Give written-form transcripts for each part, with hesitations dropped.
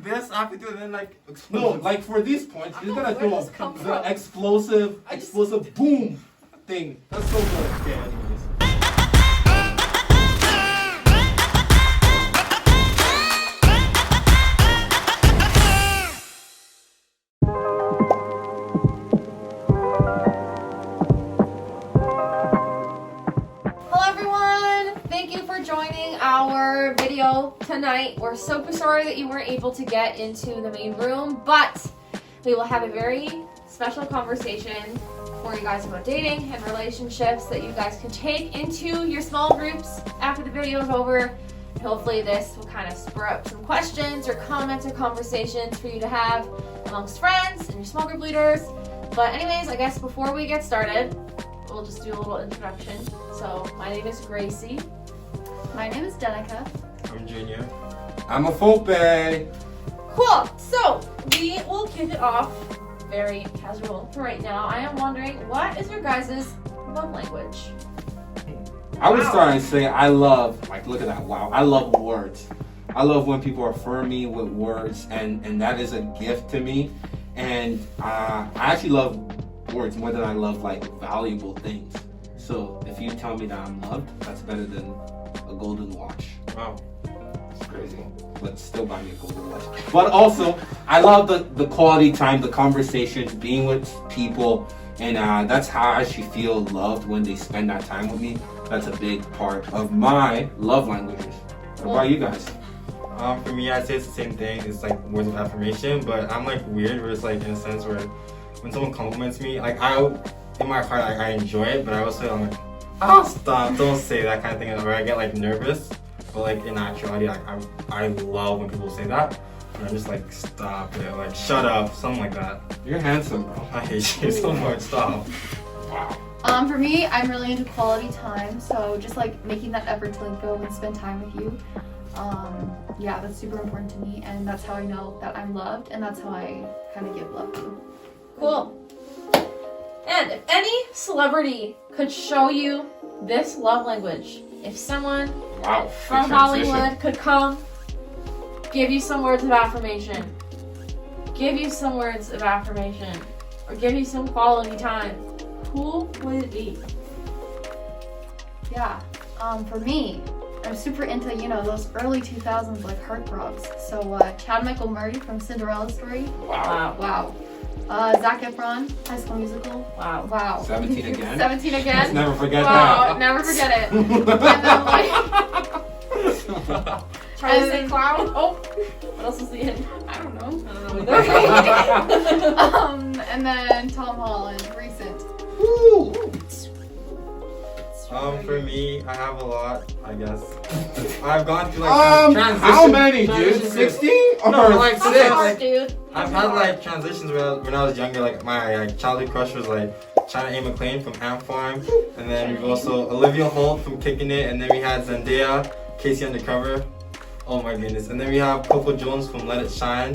this, I have to do it, and then like No, explode. like for these points, he's gonna Where throw does this come from? the explosive boom thing. That's so good. Okay, anyways. Hello everyone! Thank you for joining our video tonight. We're super sorry that you weren't able to get into the main room, but we will have a very special conversation for you guys about dating and relationships that you guys can take into your small groups after the video is over. And hopefully this will kind of spur up some questions or comments or conversations for you to have amongst friends and your small group leaders. But anyways, I guess before we get started, we'll just do a little introduction. So my name is Gracie. My name is Danica. I'm Junior. I'm a Fope. Cool. So we will kick it off very casual for right now. I am wondering, what is your guys' love language? I would Wow. start and say I love, like, look at that, wow. I love words. I love when people affirm me with words, and that is a gift to me. And I actually love words more than I love, like, valuable things. So if you tell me that I'm loved, that's better than a golden watch. Wow. It's crazy. But still buy me a golden watch. But also, I love the quality time, the conversations, being with people. And that's how I actually feel loved when they spend that time with me. That's a big part of my love languages. What about you guys? For me, I'd say it's the same thing. It's like words of affirmation, but I'm like weird where it's like in a sense where when someone compliments me, like in my heart, I enjoy it, but I also I'm like, oh, stop, don't say that kind of thing, where I get like nervous. But like in actuality, like I love when people say that. And I'm just like, stop it, like shut up, something like that. You're handsome, bro. I hate you so much, stop. Wow. For me, I'm really into quality time, so just like making that effort to like go and spend time with you. Yeah, that's super important to me, and that's how I know that I'm loved, and that's how I kind of give love to. Cool. And if any celebrity could show you this love language, if someone Wow. from Hollywood could come, give you some words of affirmation, give you some words of affirmation, or give you some quality time, who would it be? Yeah. For me, I'm super into, those early 2000s like heartthrobs. So Chad Michael Murray from Cinderella Story. Wow. Wow. Zac Efron, High School Musical. Wow. Wow. 17 again? 17 again. Let's never forget Wow, that. Never forget it. And then like, Charlie St. Clown. Oh, what else is he in? I don't know. I don't know either. And then Tom Holland, recent. Woo. For me, I have a lot, I guess. I've gone through like transitions. How many, dude? transitions 60? No, like That's 6. hard, dude. I've had like transitions when I was younger. Like my childhood crush was like China A. McClain from Ant Farm, and then we've also Olivia Holt from Kicking It, and then we had Zendaya, Casey Undercover. Oh my goodness! And then we have Coco Jones from Let It Shine,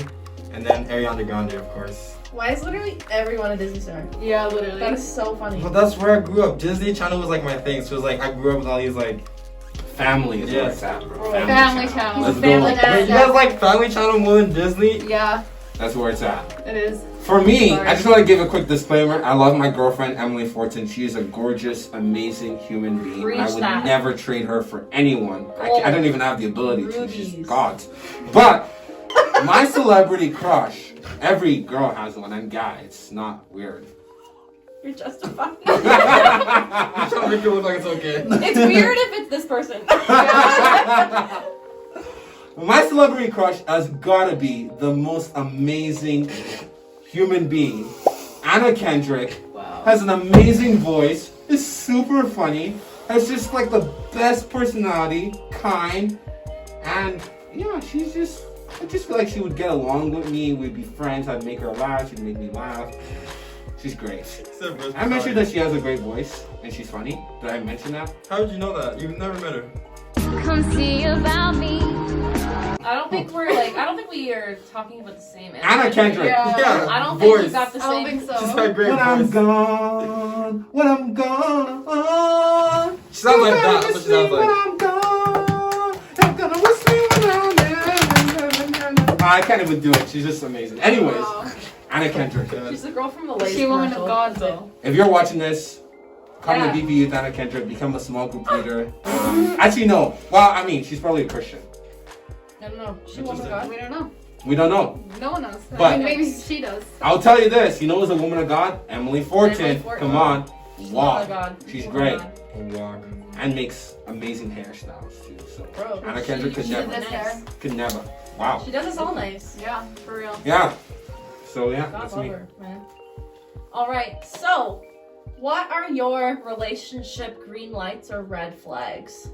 and then Ariana Grande, of course. Why is literally everyone a Disney star? Yeah, literally. That is so funny. But that's where I grew up. Disney Channel was like my thing. So it was like I grew up with all these like. Family is Yeah. where it's at, bro. Family Channel. Let's Family go. Channel. Wait, you guys like Family Channel more than Disney? Yeah, That's where it's at. it is. For me, Sorry. I just want to give a quick disclaimer. I love my girlfriend, Emily Fortin. She is a gorgeous, amazing human being. Preach I would that. never trade her for anyone. I don't even have the ability to. She's Rubies. God. But my celebrity crush, every girl has one, and guy, it's not weird. You're justifying. I'm trying to make it look like it's okay. It's weird if it's this person. My celebrity crush has gotta be the most amazing human being. Anna Kendrick Wow. has an amazing voice, is super funny, has just like the best personality, kind, and yeah, she's just, I just feel like she would get along with me, we'd be friends, I'd make her laugh, she'd make me laugh. She's great. I mentioned that she has a great voice and she's funny. Did I mention that? How did you know that? You've never met her. Come see about me. I don't think we are talking about the same. Anna Kendrick. Yeah. I don't think we voice. got the I don't same. think so. She's got a great When I'm voice. gone, when I'm gone. She sounds like you're that. gonna That's what miss she sounds me when like. I'm gone. You're gonna miss me when I'm gone. I can't even do it. She's just amazing. Anyways, Wow. Anna Kendrick. She's the girl from the Lay's She a woman of commercial. God, though. If you're watching this, come Yeah. to BP Youth Anna Kendrick, become a small group leader. Actually, no. Well, I mean, she's probably a Christian. I don't know. She woman of God. We don't know. We don't know. No one knows. But- I mean, maybe she does. I'll tell you this. You know who's a woman of God? Emily Fortin. Emily Fortin. Come on. Woman Wow. of God. She's Woman great. of God. A walk. And makes amazing hairstyles too. So Bro, Anna Kendrick could She did never. this hair. Could never. Wow. She does us all nice. Yeah, for real. Yeah. So yeah, God that's love me. her, man. All right. So, what are your relationship green lights or red flags?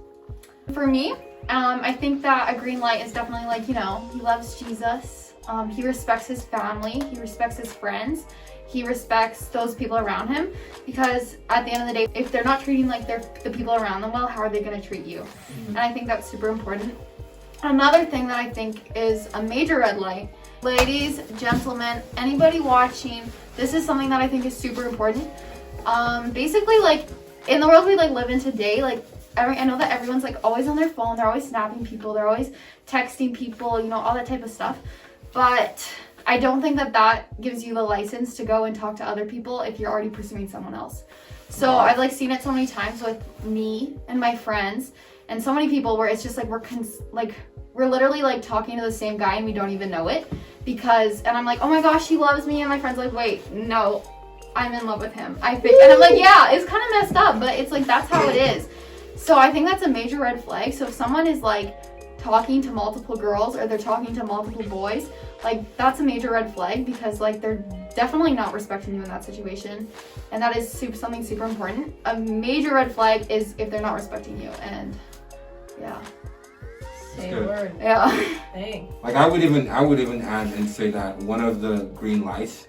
For me, I think that a green light is definitely like, he loves Jesus. He respects his family. He respects his friends. He respects those people around him, because at the end of the day, if they're not treating like the people around them well, how are they going to treat you? And I think that's super important. Another thing that I think is a major red light, ladies, gentlemen, anybody watching, this is something that I think is super important. Basically, like, in the world we live in today, I know that everyone's always on their phone, they're always snapping people, they're always texting people, all that type of stuff. But I don't think that gives you the license to go and talk to other people if you're already pursuing someone else. So I've seen it so many times with me and my friends and so many people where it's just we're literally talking to the same guy and we don't even know it, and I'm like, oh my gosh, he loves me, and my friend's like, wait, no, I'm in love with him. And I'm like, yeah, it's kind of messed up, but it's that's how it is. So I think that's a major red flag. So if someone is talking to multiple girls or they're talking to multiple boys, that's a major red flag, because they're definitely not respecting you in that situation, and that is something super important. A major red flag is if they're not respecting you, and yeah. Say good. a word. Yeah. Dang. I would even add and say that one of the green lights,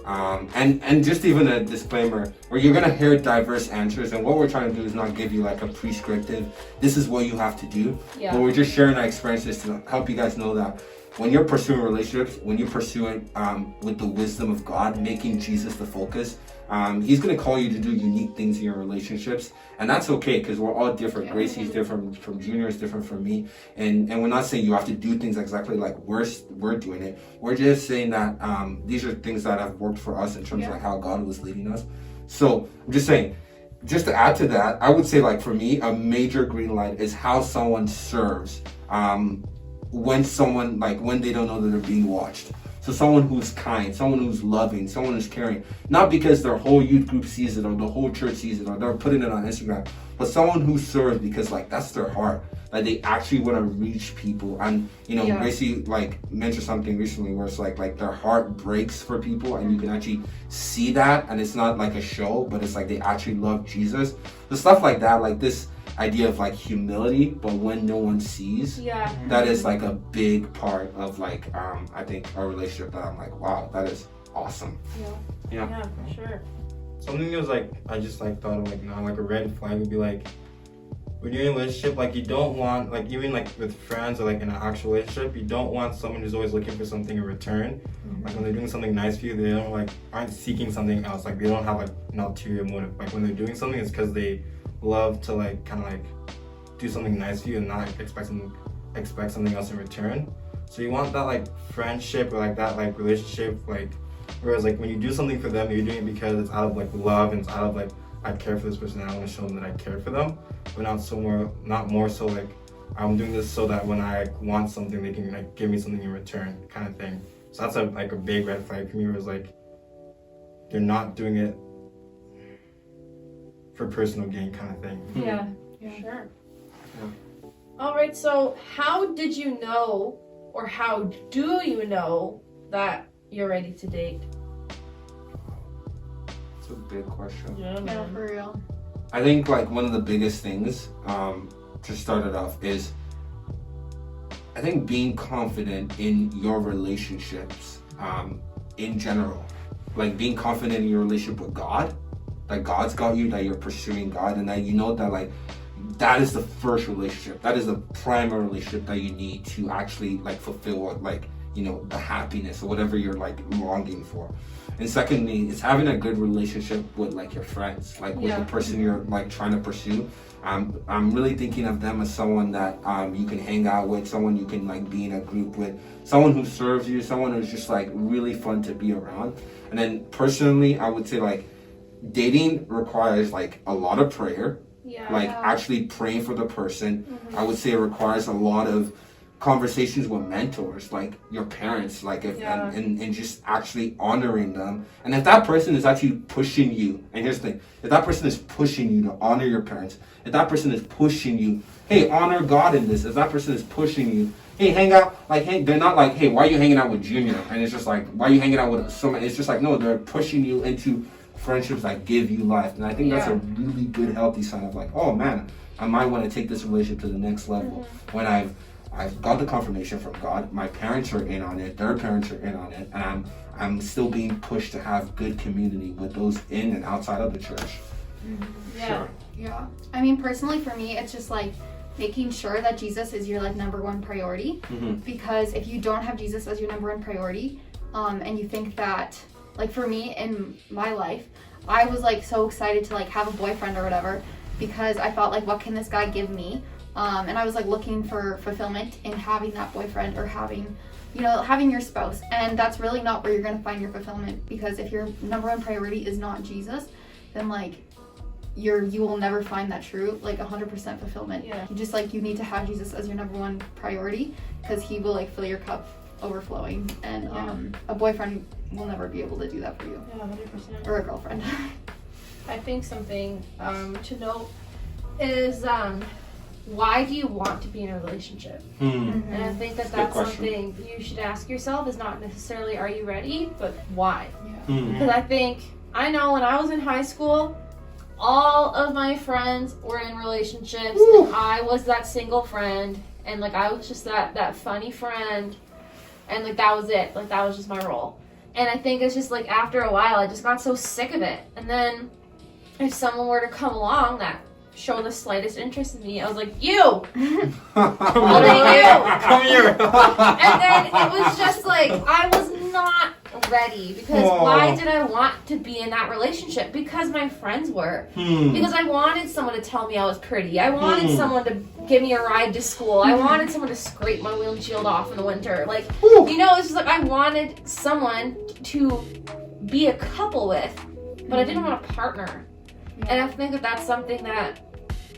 and just even a disclaimer, where you're gonna hear diverse answers, and what we're trying to do is not give you a prescriptive, this is what you have to do. Yeah. But we're just sharing our experiences to help you guys know that when you're pursuing relationships, when you pursue it with the wisdom of God, making Jesus the focus, He's gonna call you to do unique things in your relationships, and that's okay, because we're all different. Yeah. Gracie's different from Junior, is different from me, and we're not saying you have to do things exactly like we're doing it. We're just saying that these are things that have worked for us in terms of how God was leading us. So I'm just saying, just to add to that, I would say for me, a major green light is how someone serves when someone when they don't know that they're being watched. So someone who's kind, someone who's loving, someone who's caring, not because their whole youth group sees it or the whole church sees it or they're putting it on Instagram, but someone who serves because that's their heart. They actually want to reach people. And Gracie mentioned something recently where it's their heart breaks for people, and you can actually see that, and it's not a show, but it's they actually love Jesus. The stuff like that, this idea of humility, but when no one sees, that is a big part of I think our relationship, that I'm wow, that is awesome. Yeah, for sure. Something that was I just thought of now, a red flag would be when you're in a relationship, you don't want even with friends or in an actual relationship, you don't want someone who's always looking for something in return. When they're doing something nice for you, they don't aren't seeking something else. They don't have an ulterior motive. When they're doing something, it's because they love to do something nice for you and not expect something else in return. So you want that friendship or that relationship, whereas when you do something for them, you're doing it because it's out of love, and it's out of I care for this person and I want to show them that I care for them, but not more so I'm doing this so that when I want something, they can give me something in return, kind of thing. So that's a big red flag for me, where it's they're not doing it for personal gain, kind of thing. Yeah, sure. Yeah. All right, so how did you know, or how do you know that you're ready to date? It's a big question. Yeah, Yeah, for real. I think one of the biggest things to start it off is, I think, being confident in your relationships in general. Being confident in your relationship with God, that God's got you, that you're pursuing God, and that you know that that is the first relationship, that is the primary relationship that you need to actually fulfill what the happiness or whatever you're like longing for. And secondly, it's having a good relationship with like your friends, like with the person you're like trying to pursue. I'm really thinking of them as someone that you can hang out with, someone you can like be in a group with, someone who serves you, someone who's just like really fun to be around. And then personally, I would say like dating requires like a lot of prayer, actually praying for the person. I would say it requires a lot of conversations with mentors, like your parents, like and just actually honoring them. And if that person is actually pushing you, and here's the thing, if that person is pushing you to honor your parents, if that person is pushing you, hey, honor God in this, if that person is pushing you, hey, hang out, like, hey, they're not like, hey, why are you hanging out with Junior? And it's just like, why are you hanging out with someone? It's just like, no, they're pushing you into friendships that give you life. And I think that's a really good, healthy sign of like, oh man, I might want to take this relationship to the next level. When I've got the confirmation from God, my parents are in on it, their parents are in on it, and I'm still being pushed to have good community with those in and outside of the church. Yeah. I mean, personally for me, it's just like making sure that Jesus is your like number one priority. Because if you don't have Jesus as your number one priority, and you think that, like for me in my life, I was like so excited to like have a boyfriend or whatever, because I felt like, what can this guy give me? And I was like looking for fulfillment in having that boyfriend or having your spouse. And that's really not where you're going to find your fulfillment, because if your number one priority is not Jesus, then like you will never find that true like 100% fulfillment. You need to have Jesus as your number one priority, because he will like fill your cup overflowing, and a boyfriend will never be able to do that for you. 100%. Or a girlfriend. I think something to note is why do you want to be in a relationship? And I think that's something you should ask yourself, is not necessarily are you ready, but why? Because I know when I was in high school, all of my friends were in relationships, and I was that single friend, and like I was just that funny friend, and like that was it, like that was just my role. And I think it's just like after a while I just got so sick of it. And then if someone were to come along that show the slightest interest in me, I was like, you! Come here! And then it was just like, I was not ready, because why did I want to be in that relationship? Because my friends were. Because I wanted someone to tell me I was pretty. I wanted someone to give me a ride to school. I wanted someone to scrape my windshield off in the winter. Like, it's just like I wanted someone to be a couple with, but I didn't want a partner. And I think that's something that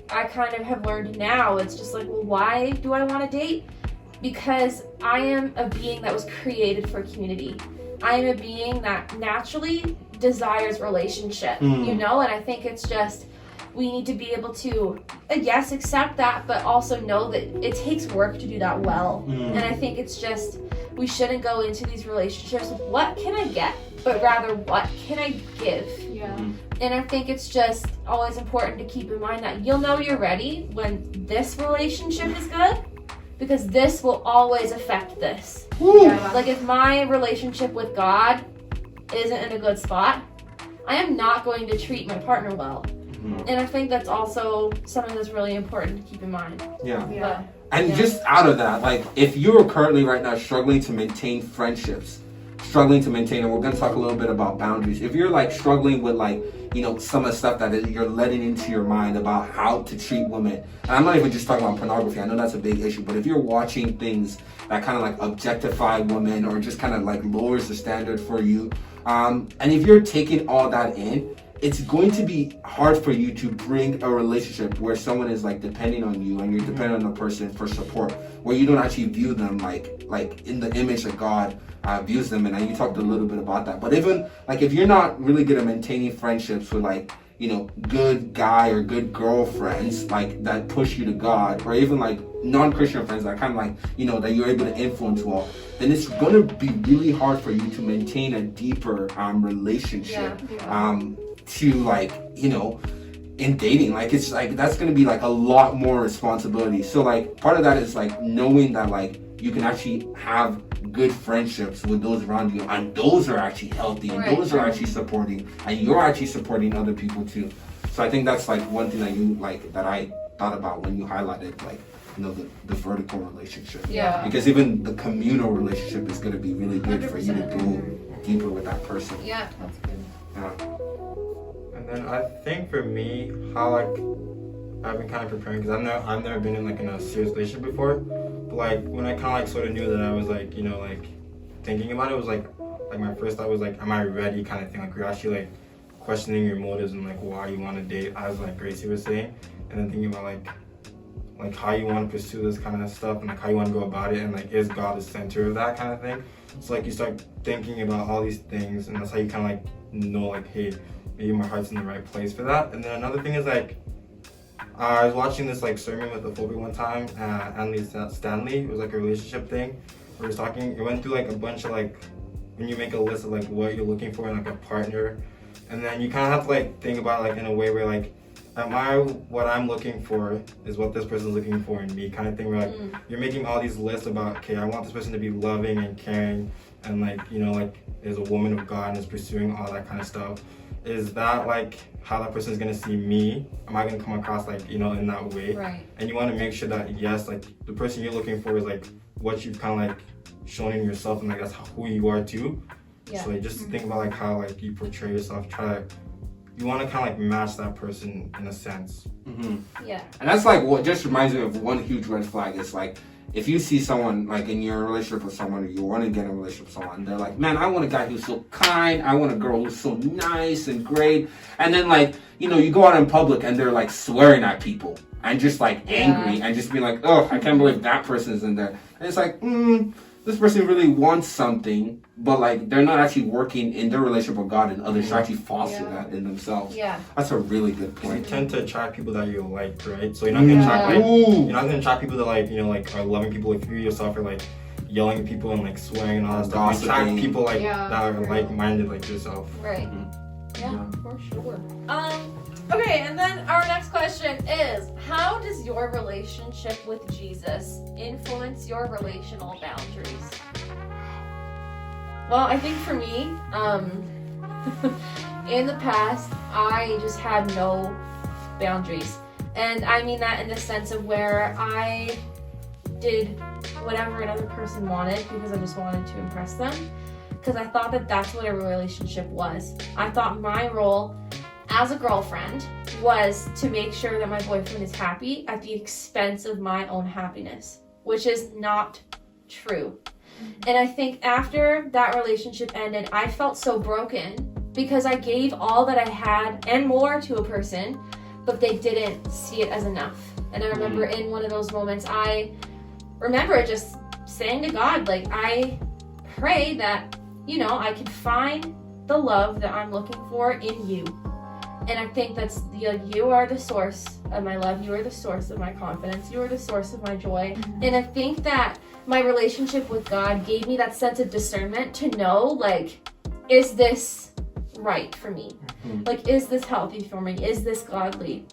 I kind of have learned now. It's just like, well, why do I want to date? Because I am a being that was created for community. I am a being that naturally desires relationship, and I think it's just, we need to be able to, yes, accept that, but also know that it takes work to do that well. And I think it's just, we shouldn't go into these relationships with what can I get, but rather what can I give. And I think it's just always important to keep in mind that you'll know you're ready when this relationship is good, because this will always affect this. Like if my relationship with God isn't in a good spot, I am not going to treat my partner well. And I think that's also something that's really important to keep in mind. And just out of that, like if you're currently right now struggling to maintain friendships, and we're going to talk a little bit about boundaries. If you're like struggling with like, some of the stuff that you're letting into your mind about how to treat women, and I'm not even just talking about pornography, I know that's a big issue, but if you're watching things that kind of like objectify women or just kind of like lowers the standard for you, and if you're taking all that in, it's going to be hard for you to bring a relationship where someone is like depending on you and you're dependent on the person for support, where you don't actually view them like in the image that God views them. And you talked a little bit about that. But even like if you're not really good at maintaining friendships with like, good guy or good girlfriends like that push you to God, or even like non-Christian friends that kind of like, that you're able to influence well, then it's going to be really hard for you to maintain a deeper relationship. To like, in dating, like it's like that's going to be like a lot more responsibility. So like part of that is like knowing that like you can actually have good friendships with those around you, and those are actually healthy, and those are actually supporting, and you're actually supporting other people too. So I think that's like one thing that you like, that I thought about when you highlighted like the vertical relationship. Yeah. Because even the communal relationship is going to be really good for you to go deeper with that person. Yeah. That's good. Yeah. And then I think for me, how like I've been kind of preparing because I've never been in like in a serious relationship before, but like when I kind of like sort of knew that I was like like thinking about it was like my first thought was like, am I ready kind of thing, like you're actually like questioning your motives and like why you want to date, as like Gracie was saying, and then thinking about like how you want to pursue this kind of stuff and like how you want to go about it, and like is God the center of that kind of thing. So like you start thinking about all these things, and that's how you kind of like know like, hey, maybe my heart's in the right place for that. And then another thing is like I was watching this like sermon with a Phoebe one time, Andy Stanley. It was like a relationship thing where he was talking. It went through like a bunch of like when you make a list of like what you're looking for in like a partner, and then you kind of have to like think about like in a way where like, what I'm looking for is what this person's looking for in me, kind of thing. Where like you're making all these lists about, okay, I want this person to be loving and caring, and like like is a woman of God and is pursuing all that kind of stuff. Is that like how that person is gonna see me? Am I gonna come across like in that way? Right. And you want to make sure that yes, like the person you're looking for is like what you've kind of like shown in yourself, and like that's who you are too. Yeah. So like just think about like how like you portray yourself. You want to kind of like match that person in a sense. Mm-hmm. Yeah. And that's like what just reminds me of one huge red flag. It's like if you see someone like in your relationship with someone, or you want to get in a relationship with someone, they're like, man, I want a guy who's so kind. I want a girl who's so nice and great. And then like, you go out in public and they're like swearing at people and just like angry and just be like, oh, I can't believe that person is in there. And it's like, this person really wants something, but like they're not actually working in their relationship with God, and others should actually foster that in themselves. Yeah. That's a really good You point. tend to attract people that you like, right? So you're not gonna attract like you're not gonna attract people that like like are loving people. If you yourself are like yelling at people and like swearing and all that stuff, you attract people like that are like-minded like yourself. Right. Yeah, for sure. Okay, and then our next question is, how does your relationship with Jesus influence your relational boundaries? Well, I think for me, in the past, I just had no boundaries. And I mean that in the sense of where I did whatever another person wanted because I just wanted to impress them. Because I thought that that's what a relationship was. I thought my role as a girlfriend was to make sure that my boyfriend is happy at the expense of my own happiness, which is not true. And I think after that relationship ended, I felt so broken because I gave all that I had and more to a person, but they didn't see it as enough. And I remember in one of those moments, I remember just saying to God, like, I pray that, I can find the love that I'm looking for in you. And I think that's you are the source of my love. You are the source of my confidence. You are the source of my joy. And I think that my relationship with God gave me that sense of discernment to know, like, is this right for me? Like, is this healthy for me? Is this godly?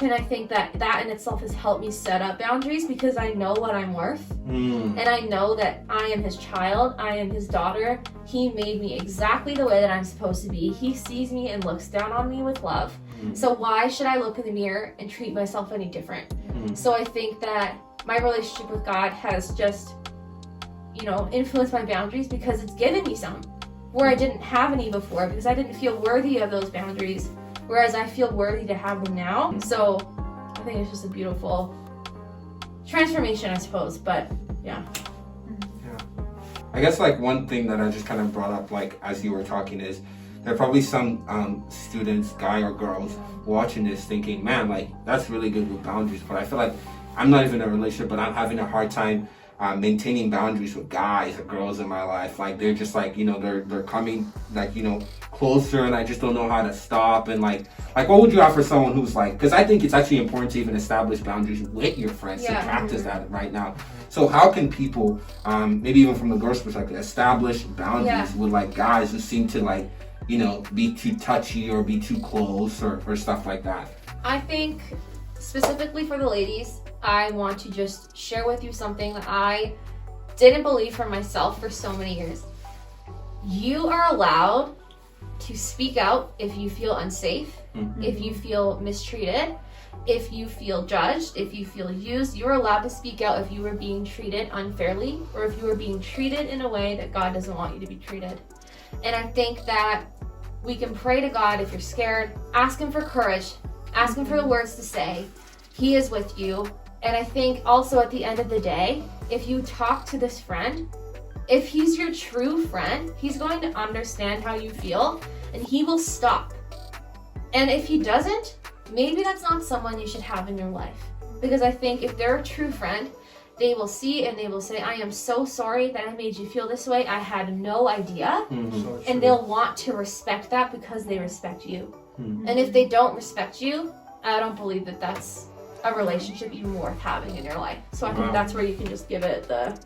And I think that in itself has helped me set up boundaries because I know what I'm worth. And I know that I am his child. I am his daughter. He made me exactly the way that I'm supposed to be. He sees me and looks down on me with love. So why should I look in the mirror and treat myself any different? So I think that my relationship with God has just, influenced my boundaries because it's given me some where I didn't have any before because I didn't feel worthy of those boundaries. Whereas I feel worthy to have them now. So I think it's just a beautiful transformation, I suppose. But yeah. I guess like one thing that I just kind of brought up like as you were talking is there are probably some students, guy or girls, watching this thinking, man, like that's really good with boundaries. But I feel like I'm not even in a relationship, but I'm having a hard time maintaining boundaries with guys or girls in my life. Like they're just like, they're coming like, closer, and I just don't know how to stop. And like what would you offer someone who's like, because I think it's actually important to even establish boundaries with your friends to practice that right now. So how can people, maybe even from the girl's perspective, establish boundaries with like guys who seem to like, be too touchy or be too close or stuff like that? I think specifically for the ladies, I want to just share with you something that I didn't believe for myself for so many years. You are allowed to speak out if you feel unsafe, if you feel mistreated, If you feel judged, if you feel used, you're allowed to speak out if you were being treated unfairly or if you were being treated in a way that God doesn't want you to be treated. And I think that we can pray to God if you're scared, ask Him for courage, ask Him for the words to say. He is with you. And I think also at the end of the day, if you talk to this friend, if he's your true friend, he's going to understand how you feel and he will stop. And if he doesn't, maybe that's not someone you should have in your life. Because I think if they're a true friend, they will see and they will say, I am so sorry that I made you feel this way. I had no idea. So And they'll want to respect that because they respect you. And if they don't respect you, I don't believe that that's a relationship even worth having in your life. So I think that's where you can just give it the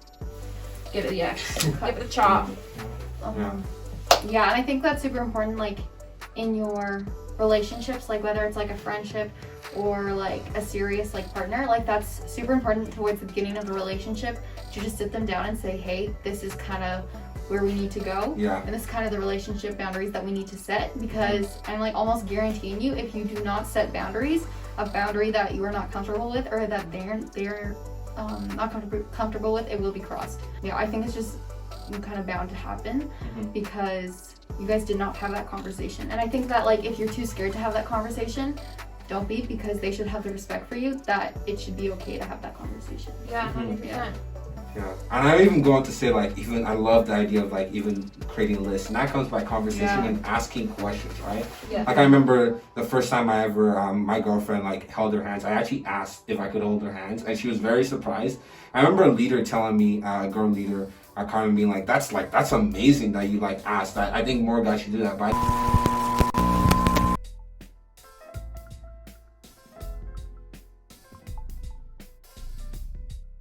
X, give it a chop. Yeah, and I think that's super important, like, in your relationships, like, whether it's, like, a friendship or, like, a serious, like, partner, like, that's super important towards the beginning of the relationship to just sit them down and say, hey, this is kind of where we need to go. Yeah. And this is kind of the relationship boundaries that we need to set, because I'm, like, almost guaranteeing you, if you do not set boundaries, a boundary that you are not comfortable with or that they're not comfortable with, it will be crossed. Yeah, I think it's just kind of bound to happen because you guys did not have that conversation. And I think that, like, if you're too scared to have that conversation, don't be, because they should have the respect for you that it should be okay to have that conversation. Yeah, 100%. Yeah, and I even go on to say, like, even I love the idea of, like, even creating a list, and that comes by conversation and asking questions, right? Yeah. Like, I remember the first time I ever, my girlfriend, like, held her hands. I actually asked if I could hold her hands, and she was very surprised. I remember a leader telling me, a girl leader, kind of being like, that's amazing that you, like, asked that. I think more guys should do that. But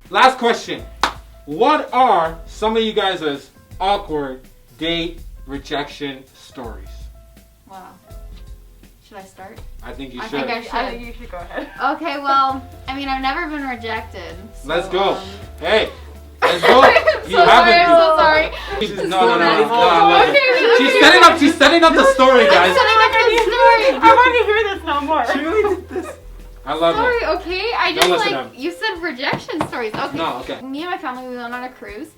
last question. What are some of you guys' awkward date rejection stories? Wow. Should I start? I think you I should. think I think you should go ahead. Okay, well, I mean, I've never been rejected. So, Let's go. Hey, let's go. You I'm haven't. so sorry. No. Okay. She's setting up the story, guys. I want to hear this no more. She really did this. I love Sorry, it. okay? I Don't just, listen like, to him. you said rejection stories. Okay. No, okay. Me and my family, we went on a cruise.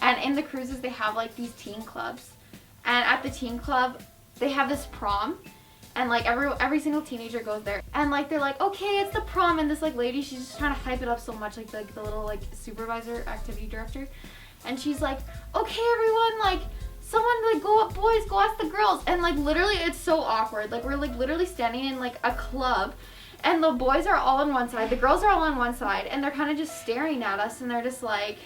And in the cruises, they have, like, these teen clubs. And at the teen club, they have this prom. And, like, every single teenager goes there. And, like, they're like, okay, it's the prom. And this, like, lady, she's just trying to hype it up so much. Like the little, like, supervisor, activity director. And she's like, okay, everyone, like, someone, like, go up, boys, go ask the girls. And, like, literally, it's so awkward. Like, we're, like, literally standing in, like, a club. And the boys are all on one side, the girls are all on one side, and they're kind of just staring at us, and they're just like,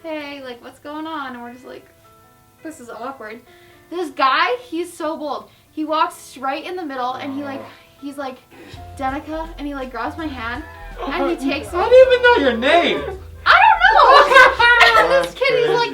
hey, like, what's going on? And we're just like, this is awkward. This guy, he's so bold. He walks right in the middle, and he's like, Danica, and he, like, grabs my hand, and he takes me. I don't even know your name. I don't know! And this kid, he's like,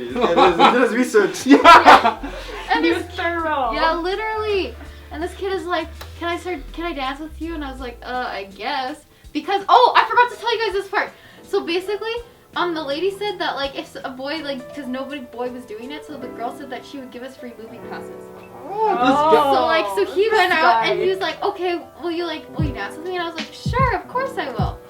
He does research. Yeah. and You're this, thorough. yeah, literally. And this kid is like, can I dance with you? And I was like, I guess. Because, oh, I forgot to tell you guys this part. So basically, the lady said that, like, if a boy, like, because nobody boy was doing it, so the girl said that she would give us free movie passes. So he went out and he was like, okay, will you dance with me? And I was like, sure, of course I will.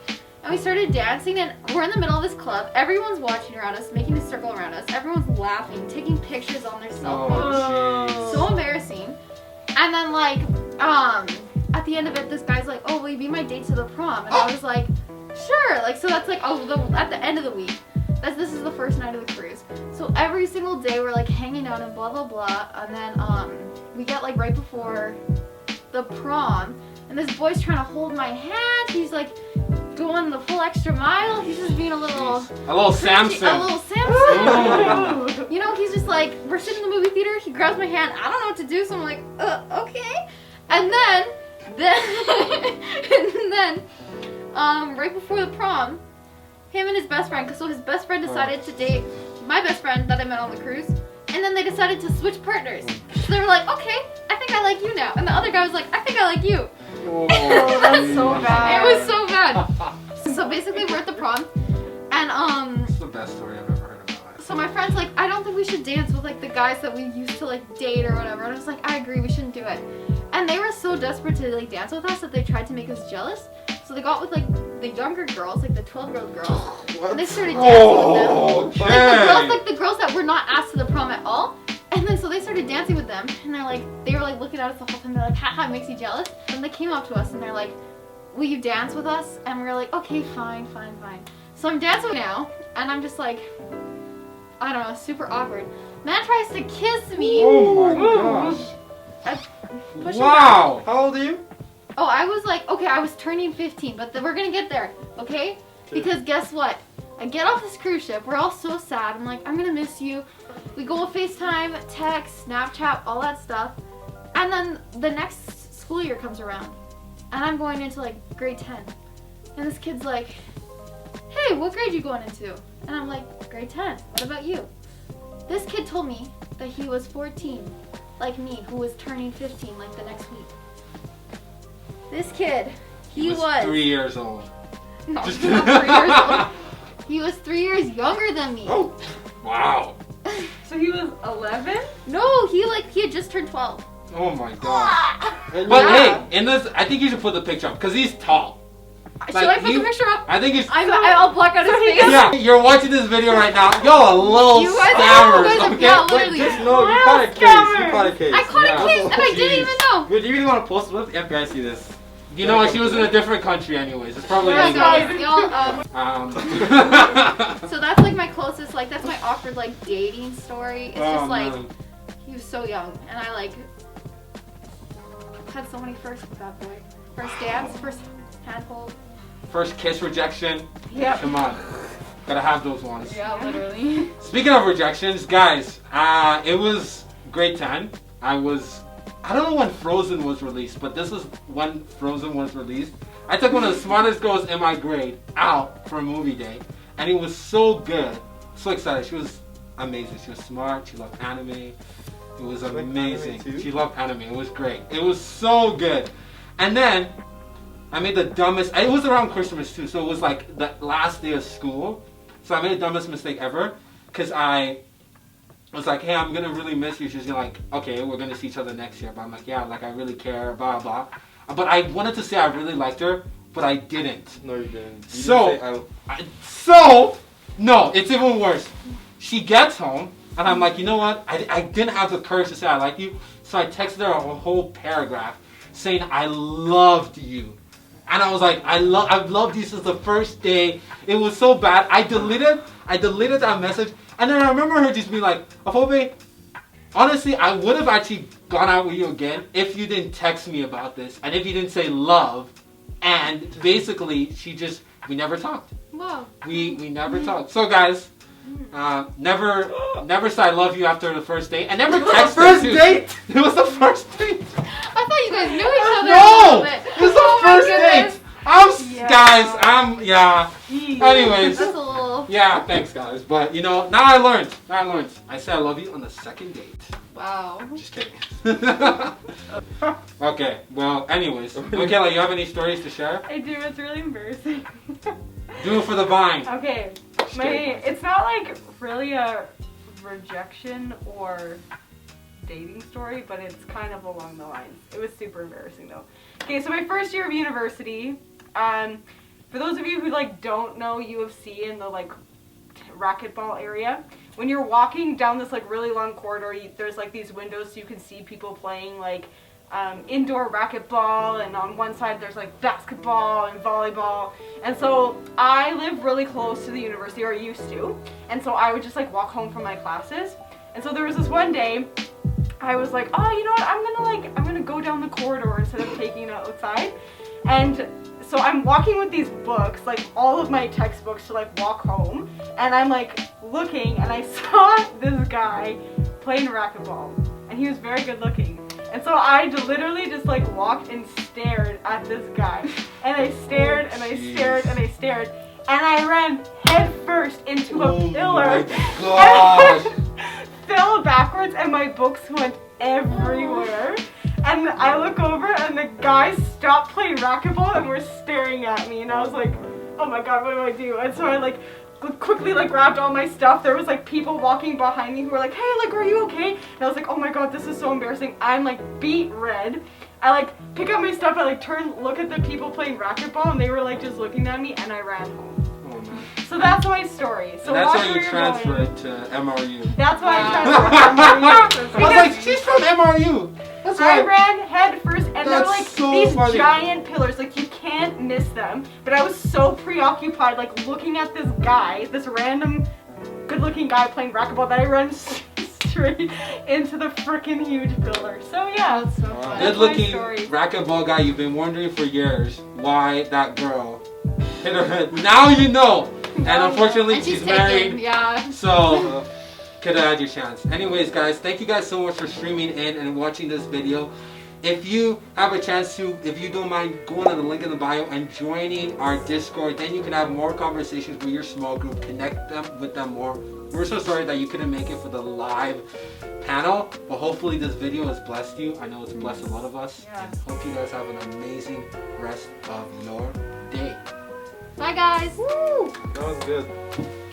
And we started dancing, and we're in the middle of this club. Everyone's watching around us, making a circle around us. Everyone's laughing, taking pictures on their cell phones. So embarrassing. And then, like, at the end of it, this guy's like, oh, will you be my date to the prom? And I was like, sure. Like, so that's like, at the end of the week. This is the first night of the cruise. So every single day we're, like, hanging out and blah, blah, blah. And then, we get, like, right before the prom. And this boy's trying to hold my hand. He's, like, going the full extra mile. He's just being a little Samson. A little Samson. You know, he's just like, we're sitting in the movie theater. He grabs my hand. I don't know what to do. So I'm like, okay. And then, right before the prom, him and his best friend, so his best friend decided to date my best friend that I met on the cruise. And then they decided to switch partners. So they were like, okay, I think I like you now. And the other guy was like, I think I like you. Oh, that's so bad. It was so bad. So basically, we're at the prom, and It's the best story I've ever heard in my life. so my friend's like, I don't think we should dance with, like, the guys that we used to, like, date or whatever. And I was like, I agree, we shouldn't do it. And they were so desperate to like dance with us that they tried to make us jealous. So they got with like the younger girls, like the 12-year-old girls, and they started dancing with them. Like the girls that were not asked to the prom at all. And then so they started dancing with them, and they were like looking at us the whole time. They're like, haha, it makes you jealous. And they came up to us and they're like, will you dance with us? And we were like, okay, fine. So I'm dancing now, and I'm just like, I don't know, super awkward. Man tries to kiss me. Oh my gosh. Push him Wow. How old are you? Oh, I was like, okay, I was turning 15, but we're gonna get there, okay? Because guess what? I get off this cruise ship, we're all so sad. I'm like, I'm gonna miss you. We go FaceTime, text, Snapchat, all that stuff. And then the next school year comes around, and I'm going into like grade 10. And this kid's like, hey, what grade you going into? And I'm like, grade 10, what about you? This kid told me that he was 14, like me, who was turning 15 like the next week. This kid, he was 3 years old. No, he's not 3 years old. He was 3 years younger than me. Oh, wow. So he was 11? No, he had just turned 12. Oh my gosh. But hey, in this, I think you should put the picture up because he's tall. Should I put the picture up? I think he's. I'll block out his face. Yeah, you're watching this video right now. Yo, a little You guys scammers, are, okay? yeah, Wait, literally. just know you caught a case. You caught a case. I caught Yeah. a case and I didn't even know. Wait, do you really want to post it? Let the FBI see this. You know what? She was in a different country, anyways. It's probably Yeah, legal. guys, y'all, so that's like my closest, like that's my awkward like dating story. It's just like he was so young, and I like had so many firsts with that boy. First dance, first handhold. First kiss rejection. Yeah. Come on. Gotta have those ones. Yeah, literally. Speaking of rejections, guys, it was grade 10. I don't know when Frozen was released, but this is when Frozen was released. I took one of the smartest girls in my grade out for a movie day, and it was so good. So excited. She was amazing. She was smart. She loved anime. It was amazing. Anime too? She loved anime. It was great. It was so good. And then I made the dumbest. It was around Christmas too, so it was like the last day of school. So I made the dumbest mistake ever, because I was like, hey, I'm gonna really miss you. She's like, okay, we're gonna see each other next year. But I'm like, yeah, like I really care, blah blah. But I wanted to say I really liked her, but I didn't. No, you didn't. You So, didn't say no, it's even worse. She gets home, and I'm like, you know what? I didn't have the courage to say I like you, so I texted her a whole paragraph saying I loved you. And I was like, I've loved you since the first day. It was so bad. I deleted that message, and then I remember her just being like, Afobe, honestly, I would have actually gone out with you again if you didn't text me about this, and if you didn't say love. And basically, we never talked. Wow. We never talked. So guys, never say I love you after the first date, and never text first her, too. date? It was the first date. I thought you guys knew each other a No, little bit. it was the Oh my first goodness. date. Yeah. Jeez. Anyways, That's a little. yeah. Thanks, guys. But you know, now I learned. I said I love you on the second date. Wow. Just kidding. Okay. Well, anyways, Michaela, you have any stories to share? I do, it's really embarrassing. Do it for the vine. Okay, Just kidding. it's not like really a rejection or dating story, but it's kind of along the lines. It was super embarrassing though. Okay, so my first year of university, for those of you who like don't know U of C in the like racquetball area, when you're walking down this like really long corridor, there's like these windows so you can see people playing like indoor racquetball, and on one side there's like basketball and volleyball. And so I live really close to the university, or used to, and so I would just like walk home from my classes. And so there was this one day I was like, oh, you know what, I'm gonna go down the corridor instead of taking it outside. And so I'm walking with these books, like all of my textbooks, to like walk home, and I'm like looking, and I saw this guy playing racquetball, and he was very good looking. And so I literally just like walked and stared at this guy, and I stared and I stared and I stared, and I ran head first into a pillar. My gosh. Fell backwards, and my books went everywhere. And I look over, and the guys stopped playing racquetball and were staring at me, and I was like, oh my god, what do I do? And so I like quickly like grabbed all my stuff. There was like people walking behind me who were like, hey, like, are you okay? And I was like, oh my god, this is so embarrassing. I'm like beet red. I like pick up my stuff, I like turn, look at the people playing racquetball, and they were like just looking at me, and I ran home. Oh, man. So that's my story. So And that's watch how where you you're transferred going. to MRU. That's why I I transferred to MRU. was like, she's from MRU. That's I right. ran head first, and they're That's like so these funny. giant pillars, like you can't miss them. But I was so preoccupied, like looking at this guy, this random good-looking guy playing racquetball, that I ran straight into the freaking huge pillar. So yeah, That's so fun. Good Good-looking story. racquetball guy. You've been wondering for years why that girl hit her head. Now you know. And unfortunately, And she's taken, married. yeah. So, could have had your chance. Anyways, guys, thank you guys so much for streaming in and watching this video. If you have a chance to, if you don't mind, going on the link in the bio and joining our Discord, then you can have more conversations with your small group, connect them with them more. We're so sorry that you couldn't make it for the live panel, but hopefully this video has blessed you. I know it's blessed a lot of us. Yeah. And hope you guys have an amazing rest of your day. Bye, guys. That was good.